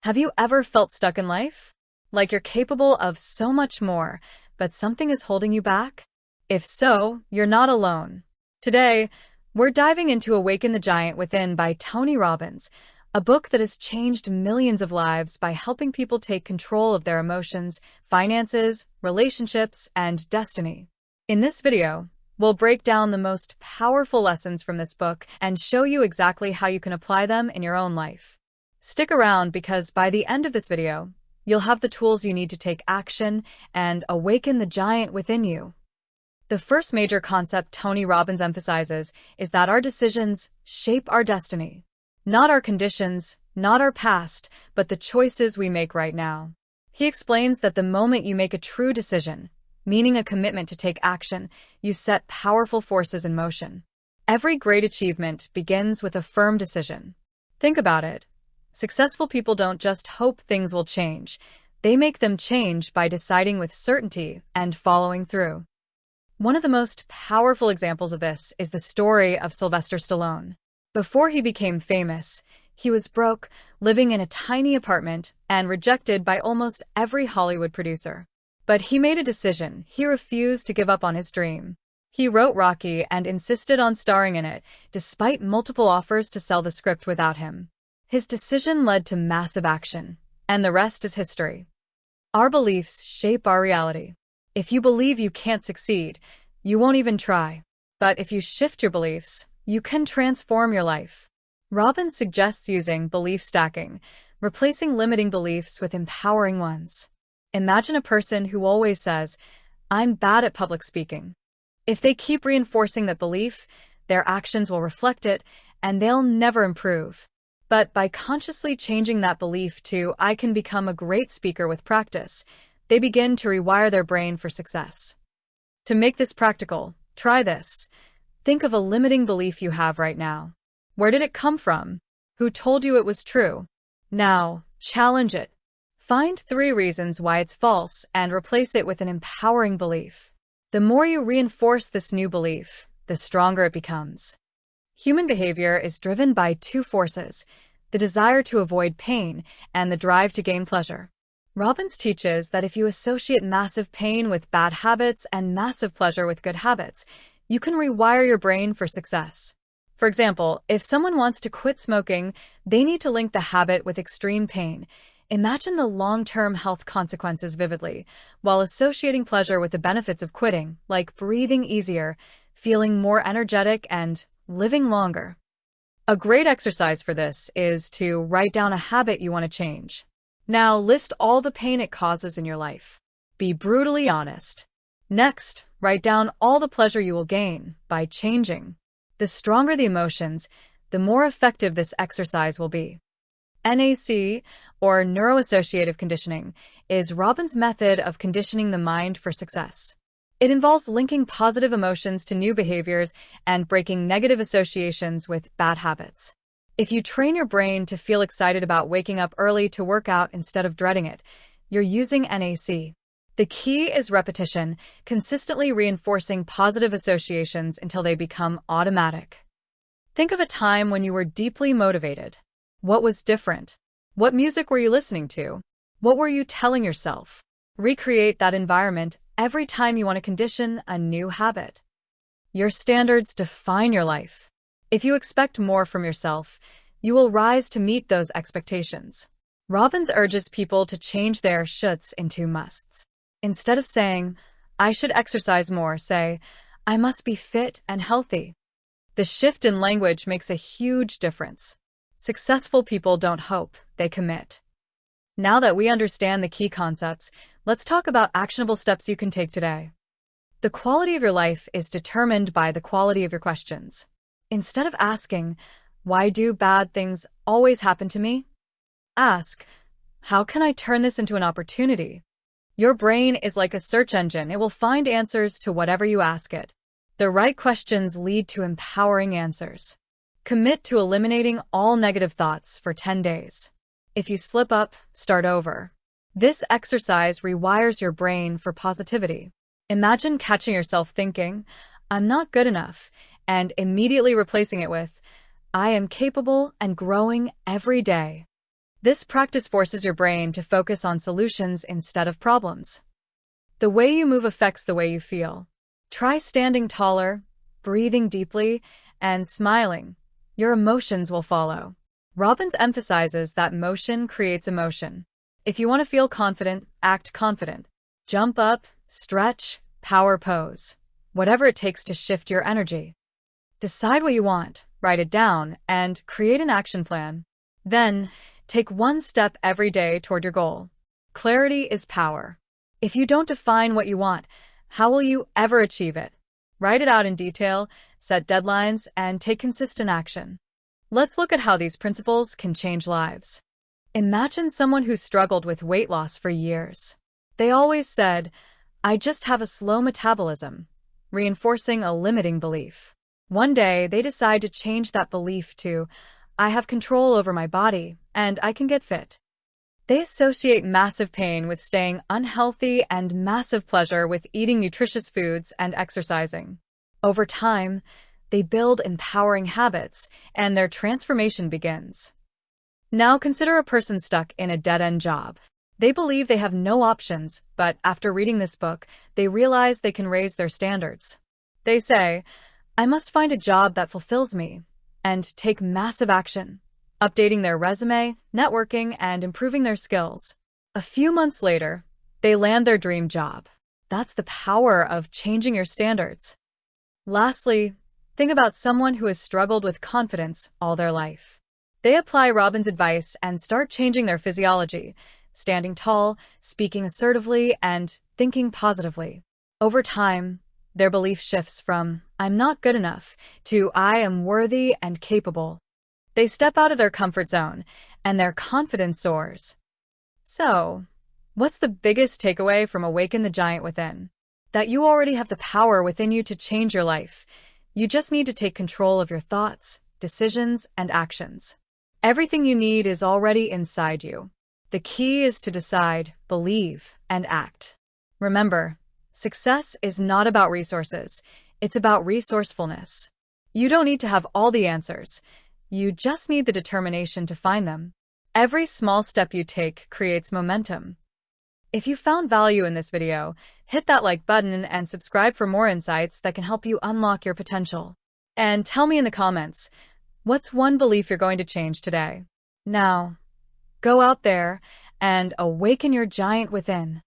Have you ever felt stuck in life? Like you're capable of so much more, but something is holding you back? If so, you're not alone. Today, we're diving into Awaken the Giant Within by Tony Robbins, a book that has changed millions of lives by helping people take control of their emotions, finances, relationships, and destiny. In this video, we'll break down the most powerful lessons from this book and show you exactly how you can apply them in your own life. Stick around because by the end of this video, you'll have the tools you need to take action and awaken the giant within you. The first major concept Tony Robbins emphasizes is that our decisions shape our destiny. Not our conditions, not our past, but the choices we make right now. He explains that the moment you make a true decision, meaning a commitment to take action, you set powerful forces in motion. Every great achievement begins with a firm decision. Think about it. Successful people don't just hope things will change. They make them change by deciding with certainty and following through. One of the most powerful examples of this is the story of Sylvester Stallone. Before he became famous, he was broke, living in a tiny apartment, and rejected by almost every Hollywood producer. But he made a decision. He refused to give up on his dream. He wrote Rocky and insisted on starring in it, despite multiple offers to sell the script without him. His decision led to massive action, and the rest is history. Our beliefs shape our reality. If you believe you can't succeed, you won't even try. But if you shift your beliefs, you can transform your life. Robbins suggests using belief stacking, replacing limiting beliefs with empowering ones. Imagine a person who always says, "I'm bad at public speaking." If they keep reinforcing that belief, their actions will reflect it, and they'll never improve. But by consciously changing that belief to, "I can become a great speaker with practice," they begin to rewire their brain for success. To make this practical, try this. Think of a limiting belief you have right now. Where did it come from? Who told you it was true? Now, challenge it. Find 3 reasons why it's false and replace it with an empowering belief. The more you reinforce this new belief, the stronger it becomes. Human behavior is driven by 2 forces, the desire to avoid pain and the drive to gain pleasure. Robbins teaches that if you associate massive pain with bad habits and massive pleasure with good habits, you can rewire your brain for success. For example, if someone wants to quit smoking, they need to link the habit with extreme pain. Imagine the long-term health consequences vividly, while associating pleasure with the benefits of quitting, like breathing easier, feeling more energetic, and living longer. A great exercise for this is to write down a habit you want to change. Now list all the pain it causes in your life. Be brutally honest. Next, write down all the pleasure you will gain by changing. The stronger the emotions, the more effective this exercise will be. NAC, or neuroassociative conditioning, is Robbins' method of conditioning the mind for success. It involves linking positive emotions to new behaviors and breaking negative associations with bad habits. If you train your brain to feel excited about waking up early to work out instead of dreading it, you're using NAC. The key is repetition, consistently reinforcing positive associations until they become automatic. Think of a time when you were deeply motivated. What was different? What music were you listening to? What were you telling yourself? Recreate that environment every time you want to condition a new habit. Your standards define your life. If you expect more from yourself, you will rise to meet those expectations. Robbins urges people to change their shoulds into musts. Instead of saying, "I should exercise more," say, "I must be fit and healthy." The shift in language makes a huge difference. Successful people don't hope, they commit. Now that we understand the key concepts, let's talk about actionable steps you can take today. The quality of your life is determined by the quality of your questions. Instead of asking, "Why do bad things always happen to me?" ask, "How can I turn this into an opportunity?" Your brain is like a search engine. It will find answers to whatever you ask it. The right questions lead to empowering answers. Commit to eliminating all negative thoughts for 10 days. If you slip up, start over. This exercise rewires your brain for positivity. Imagine catching yourself thinking, "I'm not good enough," and immediately replacing it with, "I am capable and growing every day." This practice forces your brain to focus on solutions instead of problems. The way you move affects the way you feel. Try standing taller, breathing deeply, and smiling. Your emotions will follow. Robbins emphasizes that motion creates emotion. If you want to feel confident, act confident. Jump up, stretch, power pose. Whatever it takes to shift your energy. Decide what you want, write it down, and create an action plan. Then, take one step every day toward your goal. Clarity is power. If you don't define what you want, how will you ever achieve it? Write it out in detail, set deadlines, and take consistent action. Let's look at how these principles can change lives. Imagine someone who struggled with weight loss for years. They always said, "I just have a slow metabolism," reinforcing a limiting belief. One day, they decide to change that belief to, "I have control over my body, and I can get fit." They associate massive pain with staying unhealthy and massive pleasure with eating nutritious foods and exercising. Over time, they build empowering habits, and their transformation begins. Now consider a person stuck in a dead-end job. They believe they have no options, but after reading this book, they realize they can raise their standards. They say, "I must find a job that fulfills me," and take massive action, updating their resume, networking, and improving their skills. A few months later, they land their dream job. That's the power of changing your standards. Lastly, think about someone who has struggled with confidence all their life. They apply Robbins' advice and start changing their physiology, standing tall, speaking assertively, and thinking positively. Over time, their belief shifts from, "I'm not good enough," to, "I am worthy and capable." They step out of their comfort zone, and their confidence soars. So, what's the biggest takeaway from Awaken the Giant Within? That you already have the power within you to change your life. You just need to take control of your thoughts, decisions, and actions. Everything you need is already inside you. The key is to decide, believe, and act. Remember, success is not about resources. It's about resourcefulness. You don't need to have all the answers. You just need the determination to find them. Every small step you take creates momentum. If you found value in this video, hit that like button and subscribe for more insights that can help you unlock your potential. And tell me in the comments, what's one belief you're going to change today? Now, go out there and awaken your giant within.